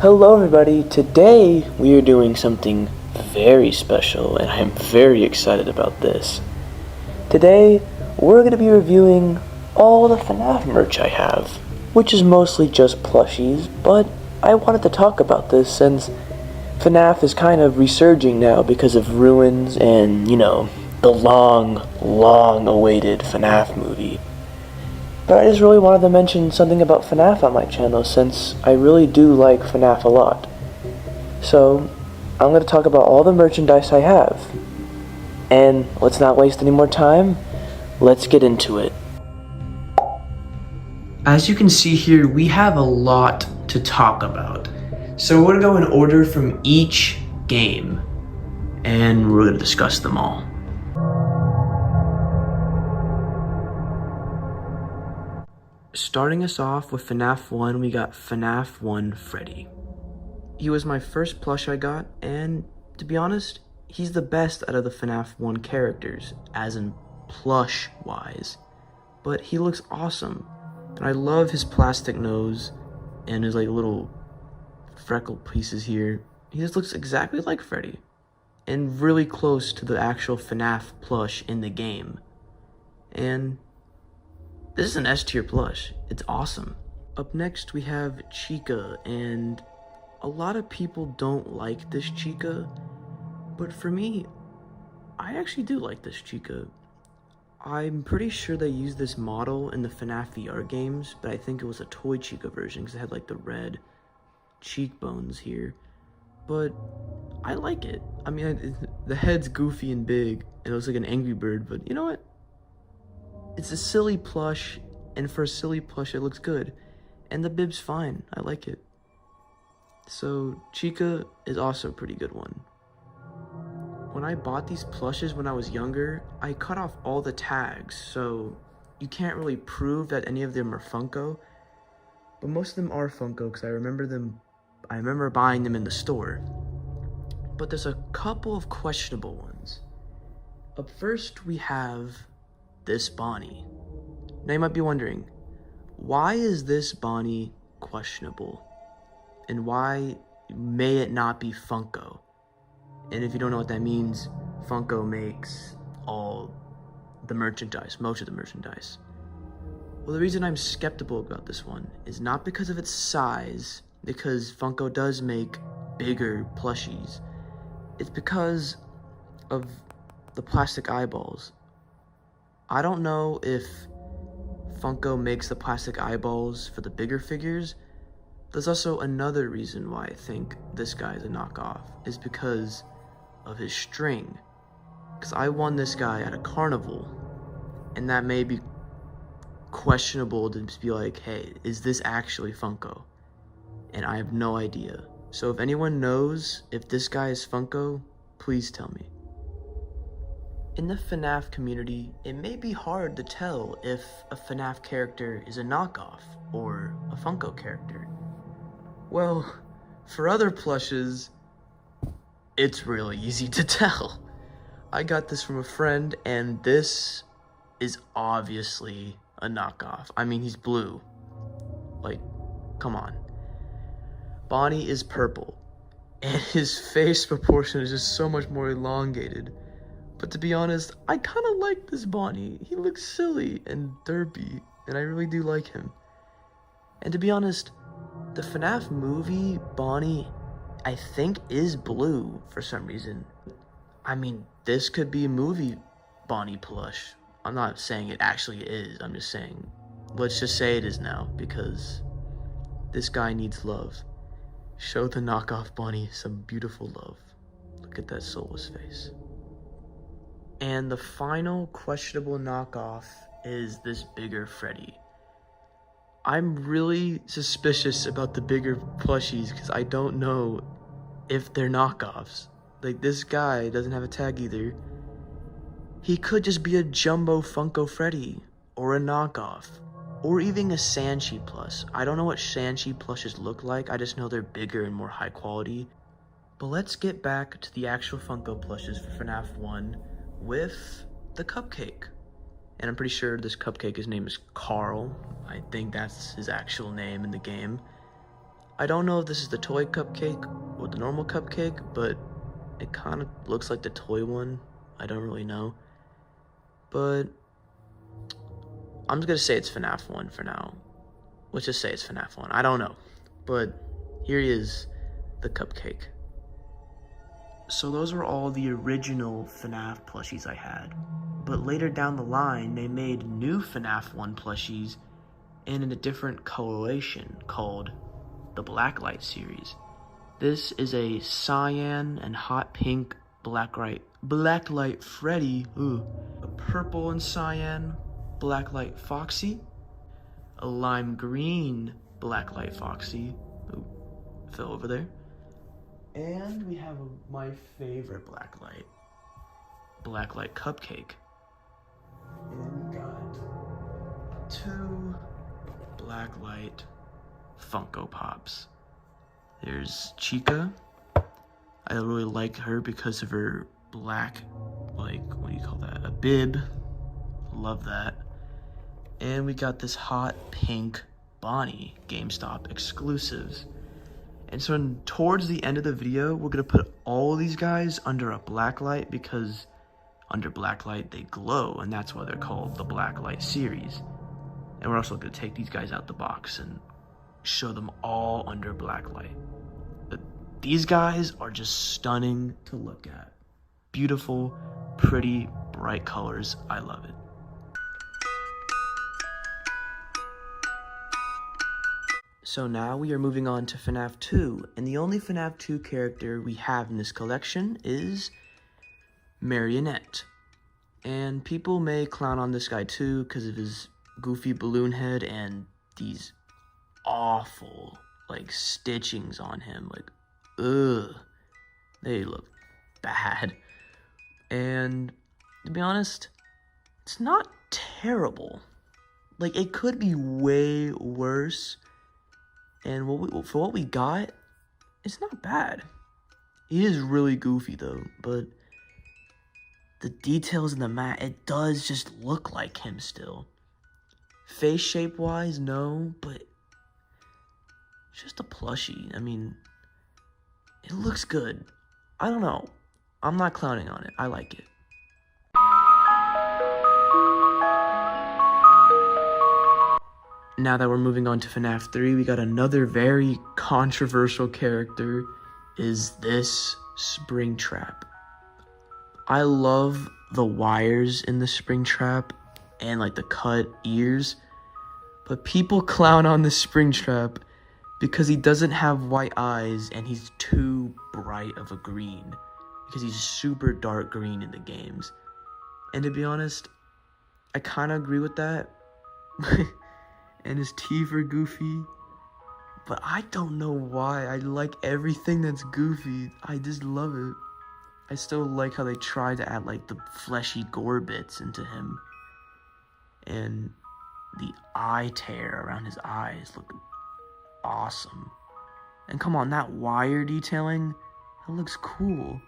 Hello everybody, today we are doing something very special and I am very excited about this. Today we're going to be reviewing all the FNAF merch I have, which is mostly just plushies, but I wanted to talk about this since FNAF is kind of resurging now because of Ruins and, the long awaited FNAF movie. But I just really wanted to mention something about FNAF on my channel since I really do like FNAF a lot. So, I'm going to talk about all the merchandise I have. And let's not waste any more time, let's get into it. As you can see here, we have a lot to talk about. So we're going to go in order from each game, and we're going to discuss them all. Starting us off with FNAF 1, we got FNAF 1 Freddy. He was my first plush I got, and to be honest, he's the best out of the FNAF 1 characters, as in plush-wise. But he looks awesome, and I love his plastic nose and his little freckle pieces here. He just looks exactly like Freddy, and really close to the actual FNAF plush in the game. And this is an S tier plush. It's awesome. Up next we have Chica, and a lot of people don't like this Chica, but for me, I actually do like this Chica. I'm pretty sure they used this model in the FNAF VR games, but I think it was a toy Chica version because it had the red cheekbones here. But I like it. I mean, the head's goofy and big, and it looks like an Angry Bird, but you know what? It's a silly plush, and for a silly plush, it looks good. And the bib's fine. I like it. So, Chica is also a pretty good one. When I bought these plushes when I was younger, I cut off all the tags, so you can't really prove that any of them are Funko. But most of them are Funko, because I remember buying them in the store. But there's a couple of questionable ones. Up first, we have this Bonnie. Now you might be wondering, why is this Bonnie questionable? And why may it not be Funko? And if you don't know what that means, Funko makes all the merchandise, most of the merchandise. Well, the reason I'm skeptical about this one is not because of its size, because Funko does make bigger plushies. It's because of the plastic eyeballs. I don't know if Funko makes the plastic eyeballs for the bigger figures. There's also another reason why I think this guy is a knockoff, is because of his string. Because I won this guy at a carnival, and that may be questionable to just be like, hey, is this actually Funko? And I have no idea. So if anyone knows if this guy is Funko, please tell me. In the FNAF community, it may be hard to tell if a FNAF character is a knockoff or a Funko character. Well, for other plushes, it's really easy to tell. I got this from a friend, and this is obviously a knockoff. I mean, he's blue. Come on. Bonnie is purple, and his face proportion is just so much more elongated. But to be honest, I kind of like this Bonnie. He looks silly and derpy, and I really do like him. And to be honest, the FNAF movie Bonnie, I think, is blue for some reason. I mean, this could be a movie Bonnie plush. I'm not saying it actually is. I'm just saying, let's just say it is now, because this guy needs love. Show the knockoff Bonnie some beautiful love. Look at that soulless face. And the final questionable knockoff is this bigger Freddy. I'm really suspicious about the bigger plushies because I don't know if they're knockoffs. This guy doesn't have a tag either. He could just be a jumbo Funko Freddy, or a knockoff, or even a Sanchi plush. I don't know what Sanchi plushes look like, I just know they're bigger and more high quality. But let's get back to the actual Funko plushes for FNAF 1 with the cupcake. And I'm pretty sure this cupcake, his name is Carl. I think that's his actual name in the game. I don't know if this is the toy cupcake or the normal cupcake, but it kind of looks like the toy one. I don't really know. But I'm just gonna say it's FNAF 1 for now. Let's just say it's FNAF 1. I don't know. But here he is, the cupcake. So those are all the original FNAF plushies I had. But later down the line, they made new FNAF 1 plushies and in a different coloration called the Blacklight series. This is a cyan and hot pink Blacklight Freddy, a purple and cyan Blacklight Foxy, a lime green Blacklight Foxy, fell over there, and we have my favorite Blacklight Cupcake, and we got 2 Blacklight Funko Pops. There's Chica. I really like her because of her black, like, what do you call that? A bib. Love that. And we got this hot pink Bonnie, GameStop exclusives. And so towards the end of the video, we're gonna put all these guys under a blacklight because under blacklight they glow, and that's why they're called the Blacklight series. And we're also gonna take these guys out the box and show them all under blacklight. These guys are just stunning to look at. Beautiful, pretty, bright colors. I love it. So now we are moving on to FNAF 2, and the only FNAF 2 character we have in this collection is Marionette. And people may clown on this guy too because of his goofy balloon head and these awful, like, stitchings on him. Like, ugh, they look bad. And to be honest, it's not terrible. Like, it could be way worse. And for what we got, it's not bad. He is really goofy though, but the details in the mat, it does just look like him still. Face shape wise, no, but it's just a plushie. I mean, it looks good. I don't know. I'm not clowning on it. I like it. Now that we're moving on to FNAF 3, we got another very controversial character, is this Springtrap. I love the wires in the Springtrap and like the cut ears, but people clown on the Springtrap because he doesn't have white eyes and he's too bright of a green, because he's super dark green in the games. And to be honest, I kind of agree with that. And his teeth are goofy, but I don't know why. I like everything that's goofy. I just love it. I still like how they try to add like the fleshy gore bits into him, and the eye tear around his eyes look awesome. And come on, that wire detailing, that looks cool.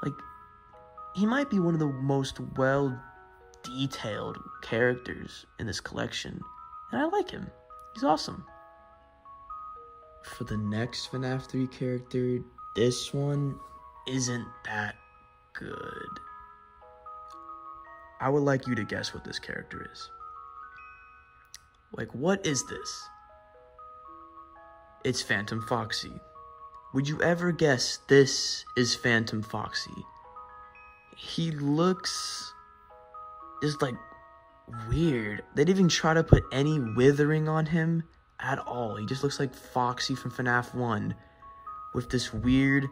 Like, he might be one of the most well detailed characters in this collection. And I like him. He's awesome. For the next FNAF 3 character, this one isn't that good. I would like you to guess what this character is. Like, what is this? It's Phantom Foxy. Would you ever guess this is Phantom Foxy? He looks just like weird. They didn't even try to put any withering on him at all. He just looks like Foxy from FNAF 1 with this weird,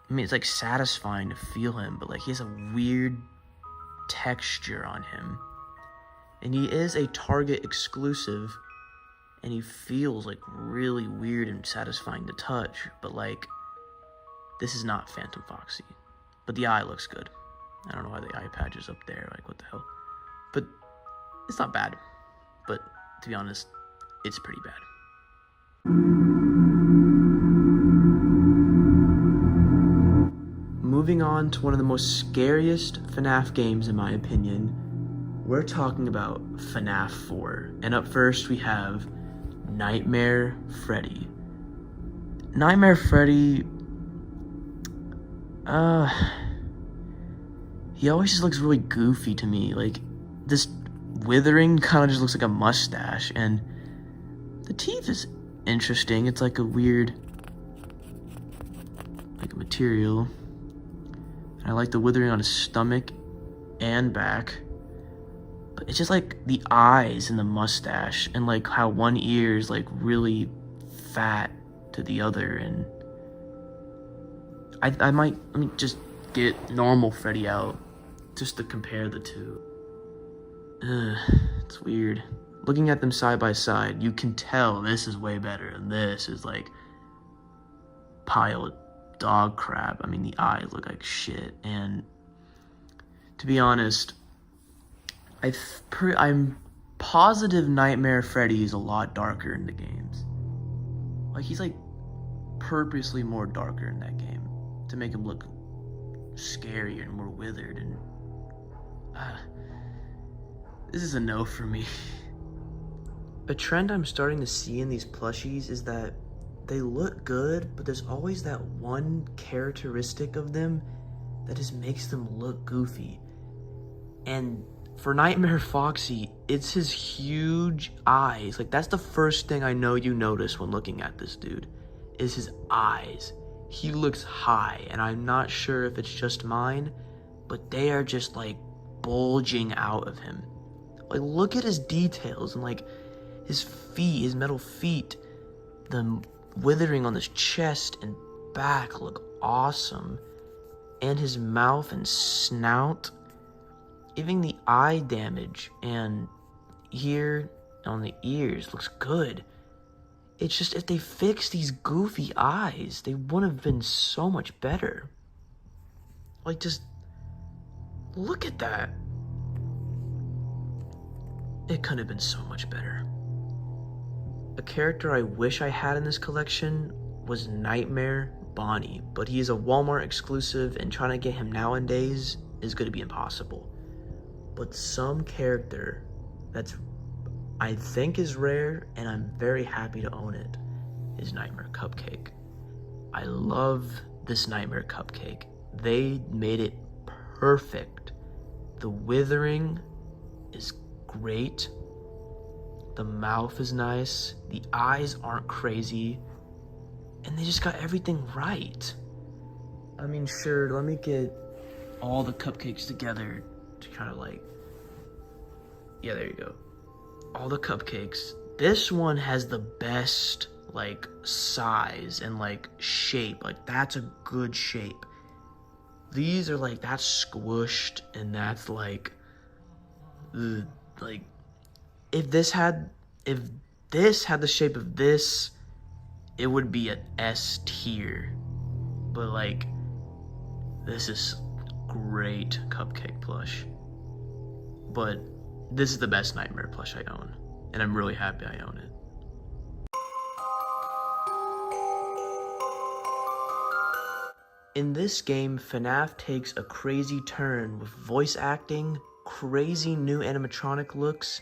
I mean, it's like satisfying to feel him, but like he has a weird texture on him. And he is a Target exclusive, and he feels like really weird and satisfying to touch, but like, this is not Phantom Foxy. But the eye looks good. I don't know why the eye patch is up there, like what the hell. But it's not bad. But to be honest, it's pretty bad. Moving on to one of the most scariest FNAF games in my opinion, we're talking about FNAF 4. And up first we have Nightmare Freddy. Nightmare Freddy, he always just looks really goofy to me. Like, this withering kind of just looks like a mustache, and the teeth is interesting. It's like a weird, like a material. And I like the withering on his stomach and back. But it's just like the eyes and the mustache, and like how one ear is like really fat to the other. And I might, let me just get normal Freddy out just to compare the two. It's weird. Looking at them side by side, you can tell this is way better, and this is like pile of dog crap. I mean, the eyes look like shit, and to be honest, I'm positive Nightmare Freddy is a lot darker in the games. Like, he's like purposely more darker in that game to make him look scarier and more withered, and this is a no for me. A trend I'm starting to see in these plushies is that they look good, but there's always that one characteristic of them that just makes them look goofy. And for Nightmare Foxy, it's his huge eyes. Like, that's the first thing I know you notice when looking at this dude, is his eyes. He looks high, and I'm not sure if it's just mine, but they are just like bulging out of him. Like, look at his details, and like his feet, his metal feet, the withering on his chest and back look awesome. And his mouth and snout, even the eye damage and here on the ears looks good. It's just, if they fixed these goofy eyes, they would have been so much better. Like, just look at that. It could have been so much better. A character I wish I had in this collection was Nightmare Bonnie, but he is a Walmart exclusive, and trying to get him nowadays is going to be impossible. But some character that's, I think, is rare, and I'm very happy to own it, is Nightmare Cupcake. I love this Nightmare Cupcake. They made it perfect. The withering is great. The mouth is nice. The eyes aren't crazy. And they just got everything right. I mean, sure, let me get all the cupcakes together to kind of like, yeah, there you go. All the cupcakes. This one has the best like size and like shape. Like, that's a good shape. These are like, that's squished, and that's like, like, if this had the shape of this, it would be an S tier. But like, this is great cupcake plush. But this is the best Nightmare plush I own, and I'm really happy I own it. In this game, FNAF takes a crazy turn with voice acting, crazy new animatronic looks,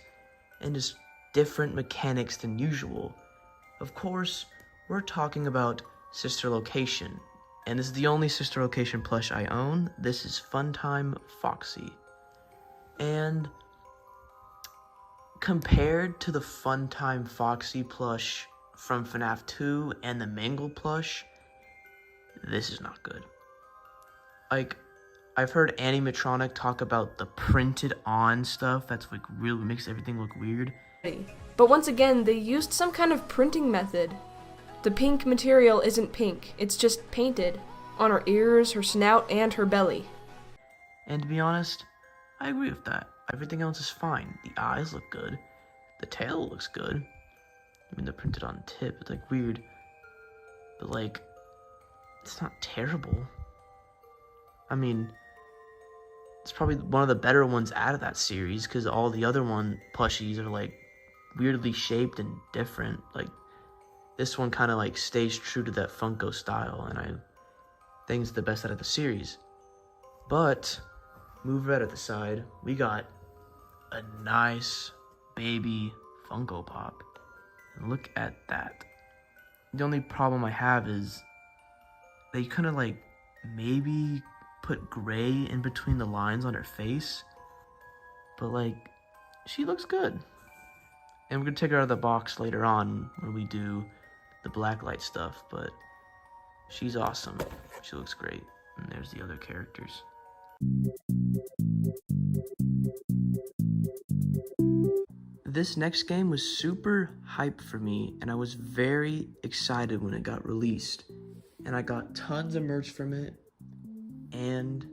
and just different mechanics than usual. Of course, we're talking about Sister Location, and this is the only Sister Location plush I own. This is Funtime Foxy. And compared to the Funtime Foxy plush from FNAF 2 and the Mangle plush, this is not good. Like, I've heard animatronic talk about the printed on stuff that's like really makes everything look weird. But once again, they used some kind of printing method. The pink material isn't pink, it's just painted on her ears, her snout, and her belly. And to be honest, I agree with that. Everything else is fine. The eyes look good. The tail looks good. I mean, they're printed on tip. It's like weird. But like, it's not terrible. I mean, it's probably one of the better ones out of that series, because all the other plushies are like weirdly shaped and different. Like, this one kind of like stays true to that Funko style, and I think it's the best out of the series. But move right at the side, we got a nice baby Funko Pop. Look at that. The only problem I have is they kind of like maybe put gray in between the lines on her face, but like she looks good. And we're gonna take her out of the box later on when we do the Blacklight stuff, but she's awesome. She looks great. And there's the other characters. This next game was super hype for me, and I was very excited when it got released. And I got tons of merch from it. And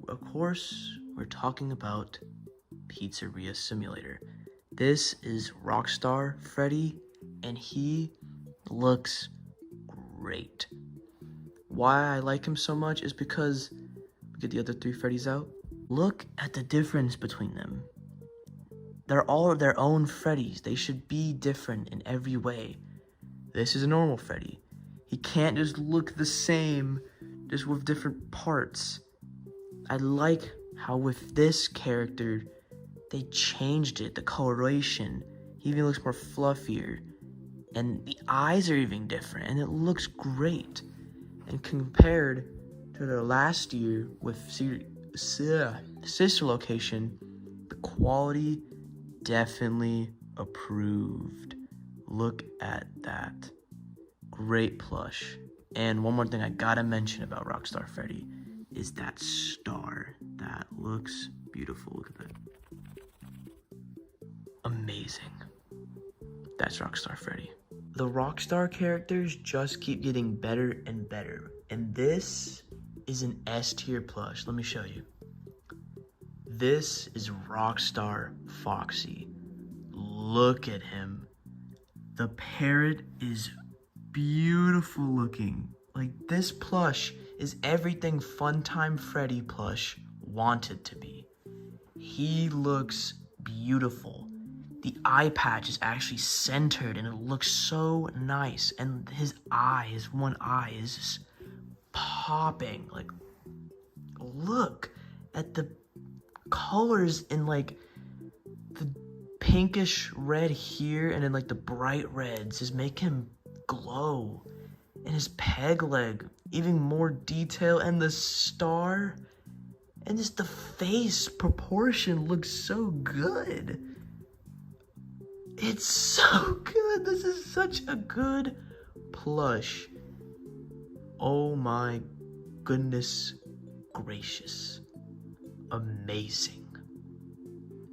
of course, we're talking about Pizzeria Simulator. This is Rockstar Freddy, and he looks great. Why I like him so much is because, get the other three Freddys out. Look at the difference between them. They're all their own Freddys. They should be different in every way. This is a normal Freddy. He can't just look the same, just with different parts. I like how with this character, they changed it, the coloration. He even looks more fluffier. And the eyes are even different, and it looks great. And compared to the last year with Sister Location, the quality definitely approved. Look at that. Great plush. And one more thing I gotta mention about Rockstar Freddy is that star. That looks beautiful. Look at that. Amazing. That's Rockstar Freddy. The Rockstar characters just keep getting better and better. And this is an S tier plush. Let me show you. This is Rockstar Foxy. Look at him. The parrot is beautiful looking. Like, this plush is everything Funtime Freddy plush wanted to be. He looks beautiful. The eye patch is actually centered and it looks so nice. And his eye, his one eye is just popping. Like, look at the colors in like the pinkish red here and then like the bright reds just make him glow. And his peg leg, even more detail, and the star and just the face proportion looks so good. It's so good. This is such a good plush. Oh my goodness gracious. Amazing.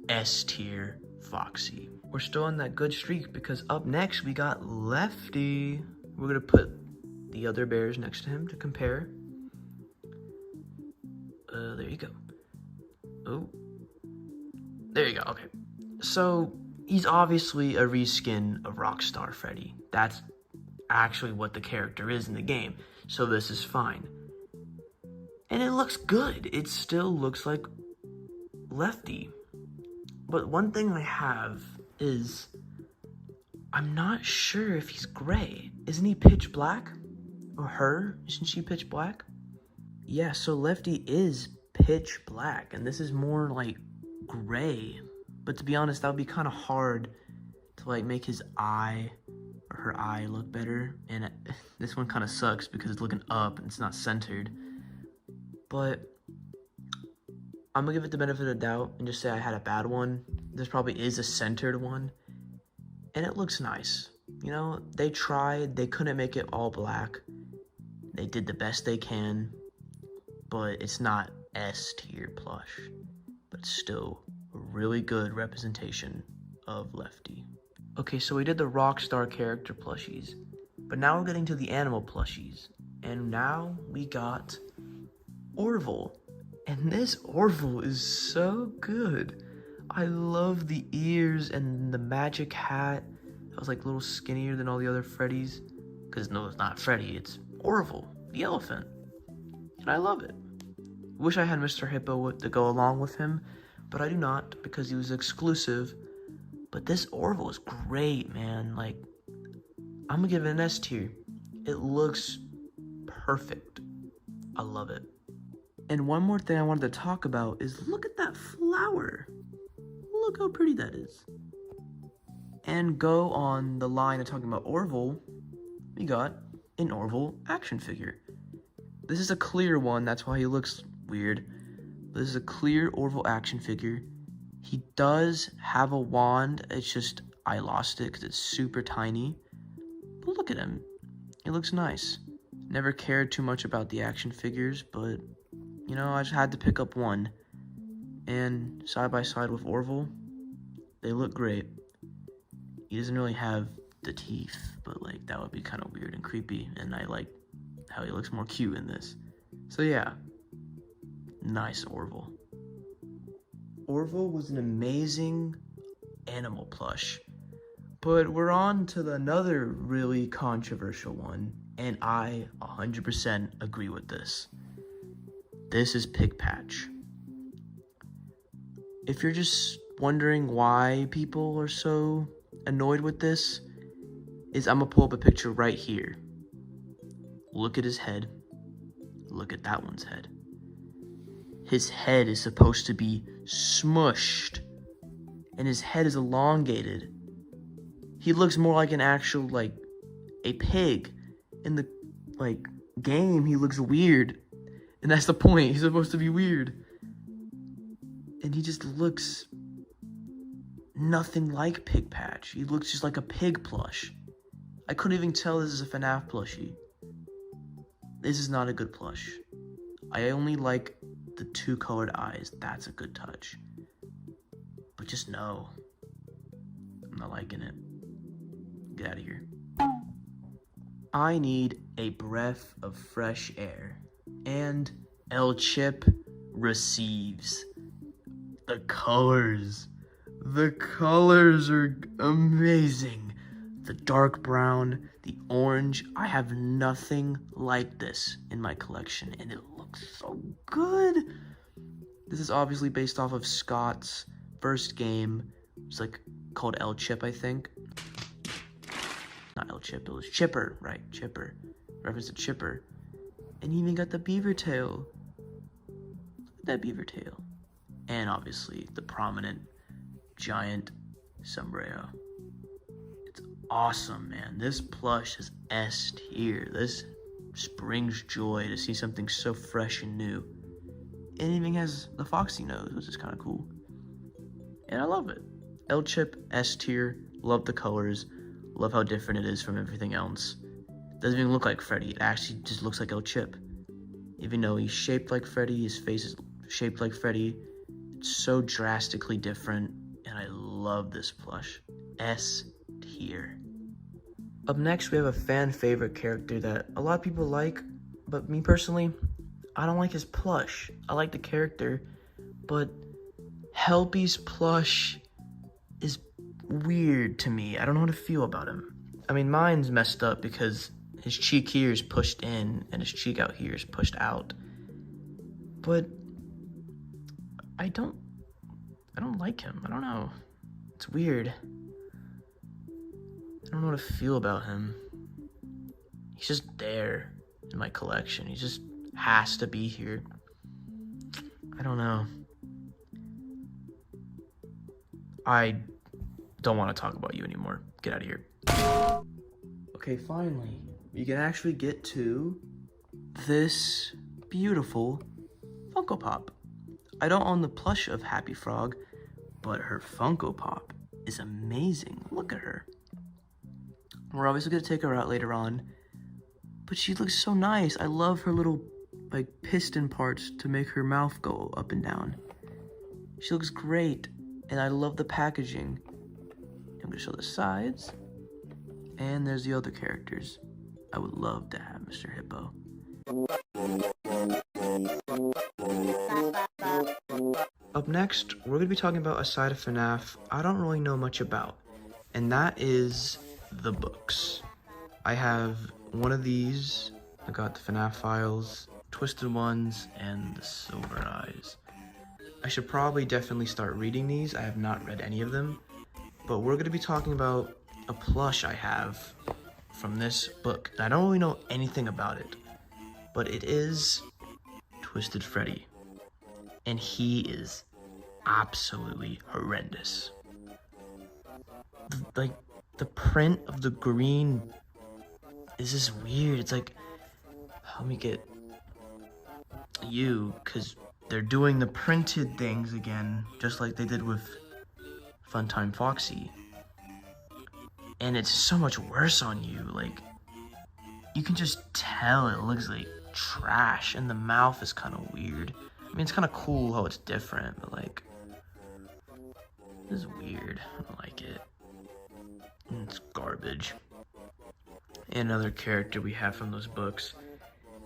S tier Foxy. We're still on that good streak because up next we got Lefty. We're gonna put the other bears next to him to compare. There you go. Oh, there you go. Okay, so he's obviously a reskin of Rockstar Freddy. That's actually what the character is in the game, so this is fine. And it looks good. It still looks like Lefty. But one thing I have is I'm not sure if he's gray. Isn't he pitch black? Or her? Isn't she pitch black? Yeah, so Lefty is pitch black, and this is more like gray. But to be honest, that would be kind of hard to like make his eye or her eye look better. And this one kind of sucks because it's looking up and it's not centered. But I'm gonna give it the benefit of the doubt and just say I had a bad one. This probably is a centered one. And it looks nice. You know, they tried, they couldn't make it all black. They did the best they can, but it's not S tier plush. But still a really good representation of Lefty. Okay, so we did the Rockstar character plushies, but now we're getting to the animal plushies. And now we got Orville. And this Orville is so good. I love the ears and the magic hat. That was like a little skinnier than all the other Freddys. Because no, it's not Freddy, it's Orville, the elephant. And I love it. Wish I had Mr. Hippo to go along with him, but I do not because he was exclusive. But this Orville is great, man. Like, I'm gonna give it an S tier. It looks perfect. I love it. And one more thing I wanted to talk about is look at that flower. Look how pretty that is. And go on the line of talking about Orville, we got an Orville action figure. This is a clear one, that's why he looks weird. This is a clear Orville action figure. He does have a wand, it's just I lost it because it's super tiny. But look at him, he looks nice. Never cared too much about the action figures, but you know, I just had to pick up one. And side by side with Orville, they look great. He doesn't really have the teeth, but like that would be kind of weird and creepy, and I like how he looks more cute in this. So yeah, nice Orville. Orville was an amazing animal plush, but we're on to another really controversial one, and I 100% agree with this. This is Pig Patch. If you're just wondering why people are so annoyed with this, is I'm gonna pull up a picture right here. Look at his head. Look at that one's head. His head is supposed to be smushed, and his head is elongated. He looks more like an actual, like, a pig. In the, like, game, he looks weird. And that's the point, he's supposed to be weird. And he just looks nothing like Pig Patch. He looks just like a pig plush. I couldn't even tell this is a FNAF plushie. This is not a good plush. I only like the 2 colored eyes. That's a good touch. But just no. I'm not liking it. Get out of here. I need a breath of fresh air. And El Chip receives. The colors. The colors are amazing. The dark brown, the orange. I have nothing like this in my collection, and it looks so good. This is obviously based off of Scott's first game. It's like called El Chip, I think. Not El Chip, it was Chipper, right? Chipper. Reference to Chipper. And he even got the beaver tail. Look at that beaver tail. And obviously the prominent giant sombrero. It's awesome, man. This plush is S tier. This brings joy to see something so fresh and new. It even has the foxy nose, which is kind of cool. And I love it. El Chip, S tier. Love the colors. Love how different it is from everything else. Doesn't even look like Freddy. It actually just looks like El Chip. Even though he's shaped like Freddy, his face is shaped like Freddy. It's so drastically different, and I love this plush. S tier. Up next, we have a fan favorite character that a lot of people like, but me personally, I don't like his plush. I like the character, but Helpy's plush is weird to me. I don't know how to feel about him. I mean, mine's messed up because his cheek here is pushed in and his cheek out here is pushed out. But I don't like him. I don't know. It's weird. I don't know how to feel about him. He's just there in my collection. He just has to be here. I don't know. I don't want to talk about you anymore. Get out of here. Okay, finally, we can actually get to this beautiful Funko Pop. I don't own the plush of Happy Frog, but her Funko Pop is amazing. Look at her. We're obviously going to take her out later on, but she looks so nice. I love her little, like, piston parts to make her mouth go up and down. She looks great, and I love the packaging. I'm going to show the sides, and there's the other characters. I would love to have Mr. Hippo. Up next, we're going to be talking about a side of FNAF I don't really know much about, and that is the books. I have one of these. I got the FNAF Files, Twisted Ones, and the Silver Eyes. I should probably definitely start reading these. I have not read any of them, but we're going to be talking about a plush I have from this book. I don't really know anything about it, but it is Twisted Freddy, and he is absolutely horrendous. like the print of the green is just weird. It's like, let me get you, because they're doing the printed things again, just like they did with Funtime Foxy. And it's so much worse on you. Like, you can just tell it looks like trash, and the mouth is kind of weird. I mean, it's kind of cool how it's different, but like, this is weird. I don't like it. And it's garbage. Another character we have from those books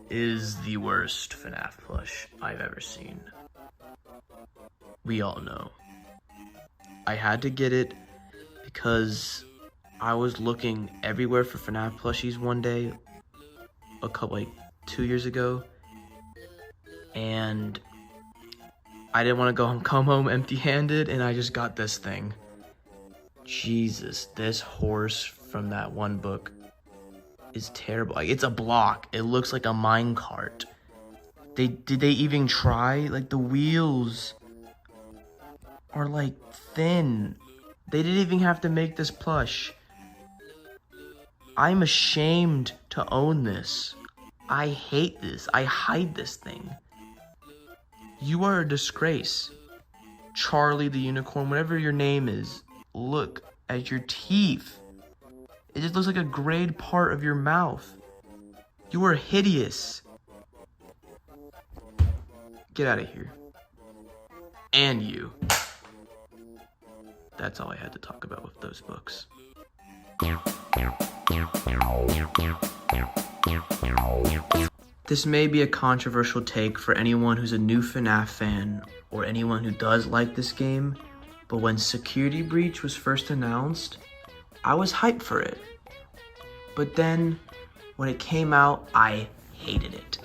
is the worst FNAF plush I've ever seen. We all know. I had to get it because I was looking everywhere for FNAF plushies one day, like 2 years ago, and I didn't want to come home empty-handed, and I just got this thing. Jesus, this horse from that one book is terrible. Like, it's a block. It looks like a minecart. Did they even try? Like, the wheels are like thin. They didn't even have to make this plush. I'm ashamed to own this. I hate this. I hide this thing. You are a disgrace. Charlie the Unicorn, whatever your name is, look at your teeth. It just looks like a grayed part of your mouth. You are hideous. Get out of here. And you. That's all I had to talk about with those books. This may be a controversial take for anyone who's a new FNAF fan or anyone who does like this game, but when Security Breach was first announced, I was hyped for it. But then, when it came out, I hated it.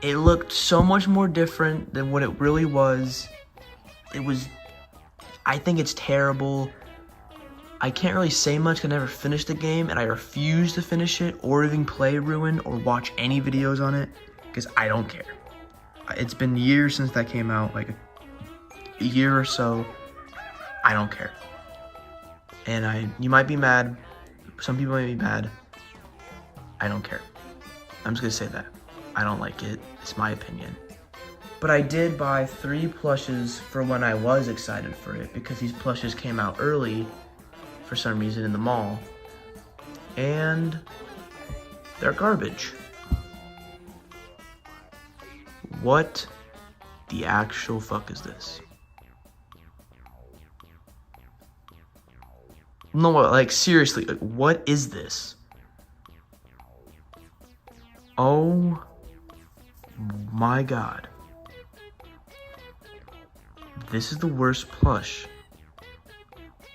It looked so much more different than what it really was. I think it's terrible. I can't really say much because I never finished the game, and I refuse to finish it or even play Ruin or watch any videos on it because I don't care. It's been years since that came out, like a year or so. I don't care. And you might be mad. Some people might be mad. I don't care. I'm just gonna say that. I don't like it. It's my opinion. But I did buy 3 plushes for when I was excited for it because these plushes came out early for some reason in the mall. And they're garbage. What the actual fuck is this? No, like seriously, like, what is this? Oh my god. This is the worst plush.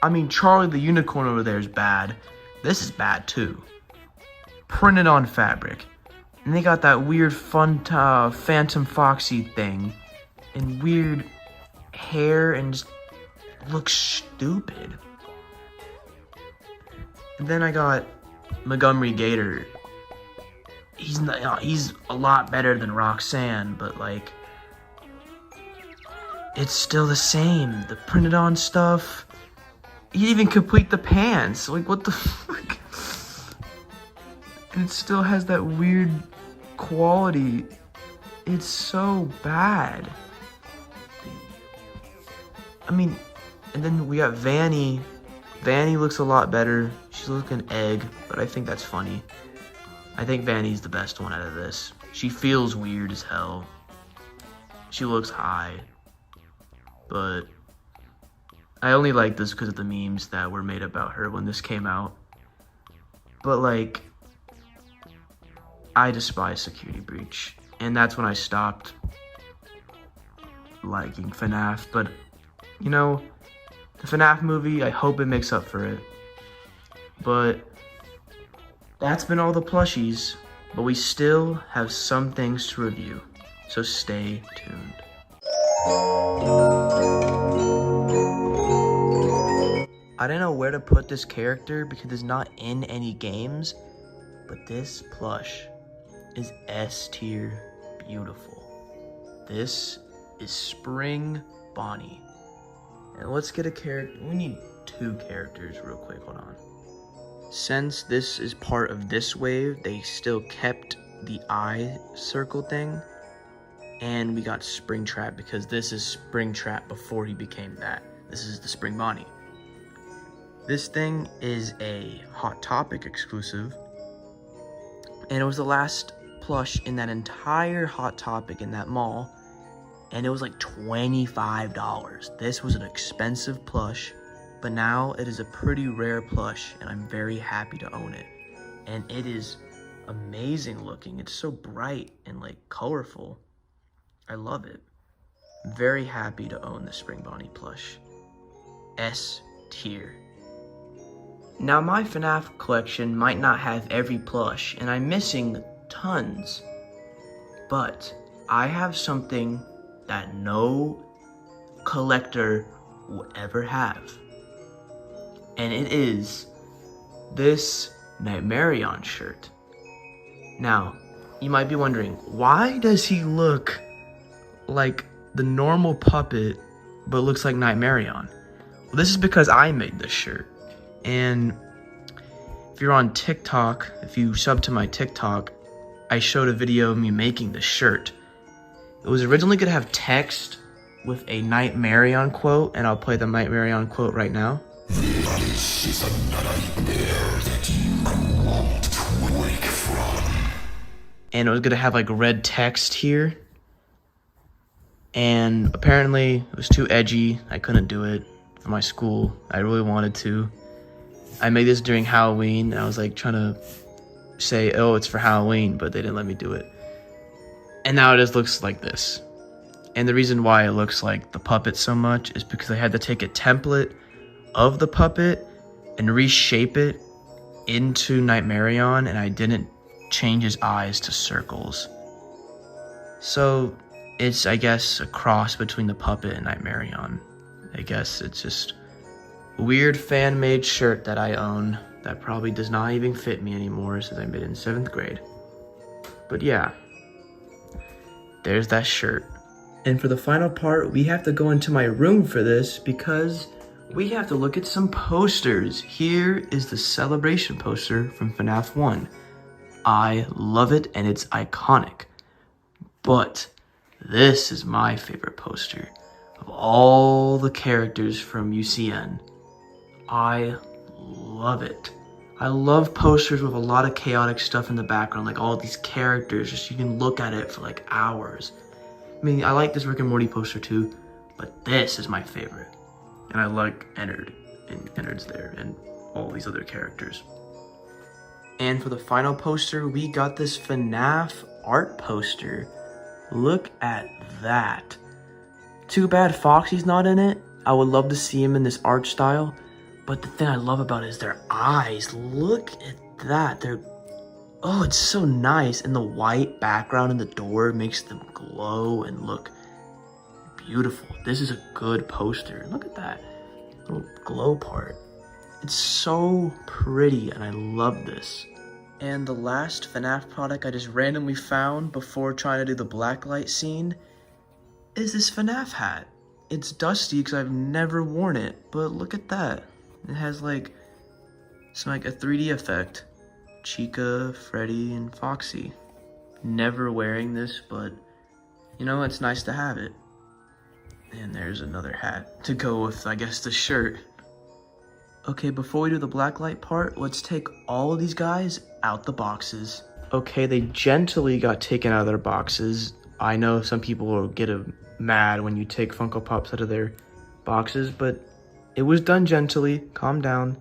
I mean, Charlie the Unicorn over there is bad. This is bad too. Printed on fabric. And they got that weird fun Phantom Foxy thing. And weird hair and just looks stupid. And then I got Montgomery Gator. He's a lot better than Roxanne, but like, it's still the same. The printed on stuff. You didn't even complete the pants. Like, what the fuck? And it still has that weird quality. It's so bad. I mean, and then we got Vanny. Vanny looks a lot better. She's looking egg, but I think that's funny. I think Vanny's the best one out of this. She feels weird as hell. She looks high. But I only like this because of the memes that were made about her when this came out. But like, I despise Security Breach. And that's when I stopped liking FNAF. But, you know, the FNAF movie, I hope it makes up for it. But that's been all the plushies. But we still have some things to review. So stay tuned. I didn't know where to put this character because it's not in any games, but this plush is S tier beautiful. This is Spring Bonnie. And let's get a character. We need 2 characters real quick, hold on. Since this is part of this wave, they still kept the eye circle thing. And we got Springtrap because this is Springtrap before he became that. This is the Spring Bonnie. This thing is a Hot Topic exclusive. And it was the last plush in that entire Hot Topic in that mall. And it was like $25. This was an expensive plush, but now it is a pretty rare plush and I'm very happy to own it. And it is amazing looking. It's so bright and like colorful. I love it. Very happy to own the Spring Bonnie plush. S tier. Now my FNAF collection might not have every plush and I'm missing tons, but I have something that no collector will ever have. And it is this Nightmarion shirt. Now, you might be wondering, why does he look like the normal puppet but looks like Nightmarion? Well, this is because I made this shirt. And if you're on TikTok, if you sub to my TikTok, I showed a video of me making this shirt. It was originally going to have text with a Nightmarion quote, and I'll play the Nightmarion quote right now. This is a nightmare that you won't wake from. And it was going to have like red text here. And apparently it was too edgy. I couldn't do it for my school. I really wanted to. I made this during Halloween, and I was like trying to say, oh, it's for Halloween, but they didn't let me do it. And now it just looks like this. And the reason why it looks like the puppet so much is because I had to take a template of the puppet and reshape it into Nightmarion, and I didn't change his eyes to circles. So it's, I guess, a cross between the puppet and Nightmarion. I guess it's just a weird fan-made shirt that I own that probably does not even fit me anymore since I made it in 7th grade. But yeah, there's that shirt. And for the final part, we have to go into my room for this because we have to look at some posters. Here is the Celebration poster from FNAF 1. I love it and it's iconic. But this is my favorite poster of all the characters from UCN. I love it. I love posters with a lot of chaotic stuff in the background, like all these characters, just you can look at it for like hours. I mean, I like this Rick and Morty poster too, but this is my favorite. And I like Ennard, and Ennard's there, and all these other characters. And for the final poster, we got this FNAF art poster. Look at that. Too bad Foxy's not in it. I would love to see him in this art style. But the thing I love about it is their eyes. Look at that. Oh, it's so nice. And the white background in the door makes them glow and look beautiful. This is a good poster. Look at that little glow part. It's so pretty and I love this. And the last FNAF product I just randomly found before trying to do the Blacklight scene is this FNAF hat. It's dusty because I've never worn it, but look at that. It has like some like a 3D effect. Chica, Freddy, and Foxy. Never wearing this, but you know, it's nice to have it. And there's another hat to go with, I guess, the shirt. Okay, before we do the Blacklight part, let's take all of these guys out the boxes. Okay, they gently got taken out of their boxes. I know some people will get mad when you take Funko Pops out of their boxes, but it was done gently. Calm down.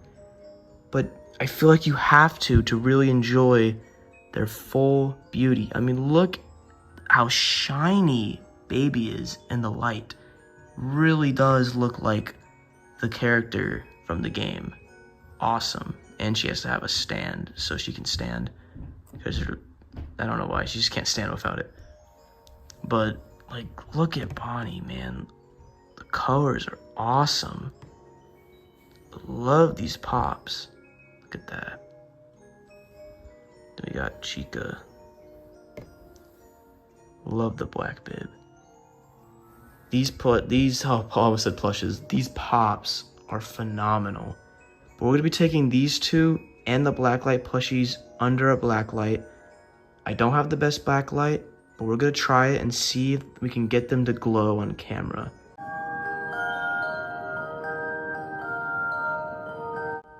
But I feel like you have to really enjoy their full beauty. I mean, look how shiny Baby is in the light. Really does look like the character from the game. Awesome. And she has to have a stand so she can stand. Because I don't know why, she just can't stand without it. But like, look at Bonnie, man. The colors are awesome. Love these pops. Look at that. Then we got Chica. Love the black bib. I almost said plushes. These pops are phenomenal. But we're going to be taking these two and the Blacklight plushies under a Blacklight. I don't have the best Blacklight, but we're going to try it and see if we can get them to glow on camera.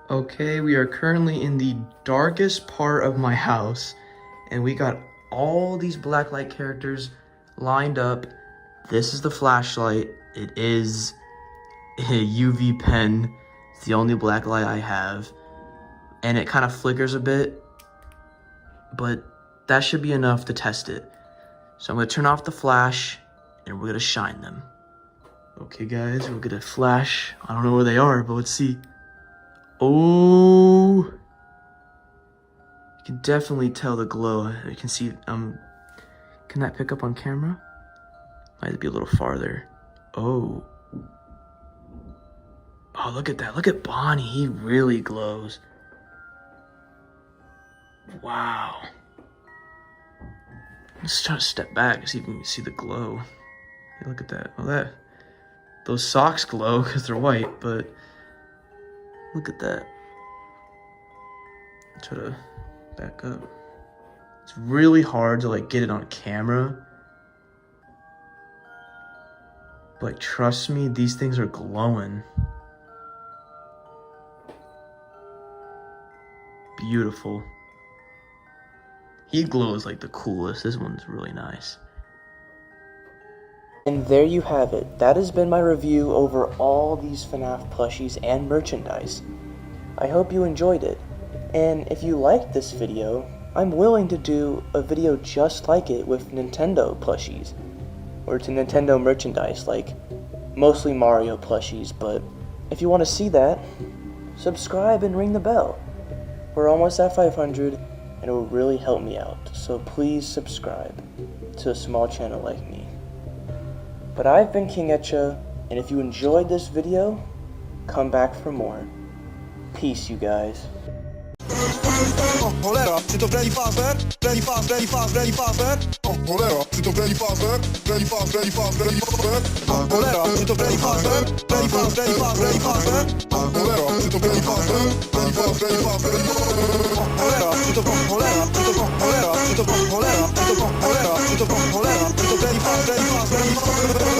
Okay, we are currently in the darkest part of my house, and we got all these Blacklight characters lined up. This is the flashlight. It is a UV pen. It's the only Blacklight I have, and it kind of flickers a bit, but that should be enough to test it. So I'm gonna turn off the flash, and we're gonna shine them. Okay guys, we're gonna flash. I don't know where they are, but let's see. Oh, you can definitely tell the glow. You can see, can that pick up on camera? Might be a little farther. Oh, look at that. Look at Bonnie, he really glows. Wow. Let's try to step back so you can see the glow. Hey, look at that. Oh, those socks glow because they're white, but look at that. Try to back up. It's really hard to get it on camera. But trust me, these things are glowing. Beautiful. He glows like the coolest. This one's really nice. And there you have it. That has been my review over all these FNAF plushies and merchandise. I hope you enjoyed it. And if you liked this video, I'm willing to do a video just like it with Nintendo plushies. Or to Nintendo merchandise, like mostly Mario plushies, but if you want to see that, subscribe and ring the bell. We're almost at 500, and it will really help me out, so please subscribe to a small channel like me. But I've been King Etcha, and if you enjoyed this video, come back for more. Peace, you guys. Cholera, czy to Freddy Fazbear? Freddy Fazbear? Cholera, czy to Freddy Fazbear? Freddy Fazbear? Cholera, czy to Freddy Fazbear? Freddy Fazbear? Cholera, czy to Freddy Fazbear? Freddy Fazbear? Cholera, czy to cholera? Czy to cholera? Czy to cholera? Czy to cholera? Czy to cholera? Czy to Freddy Fazbear?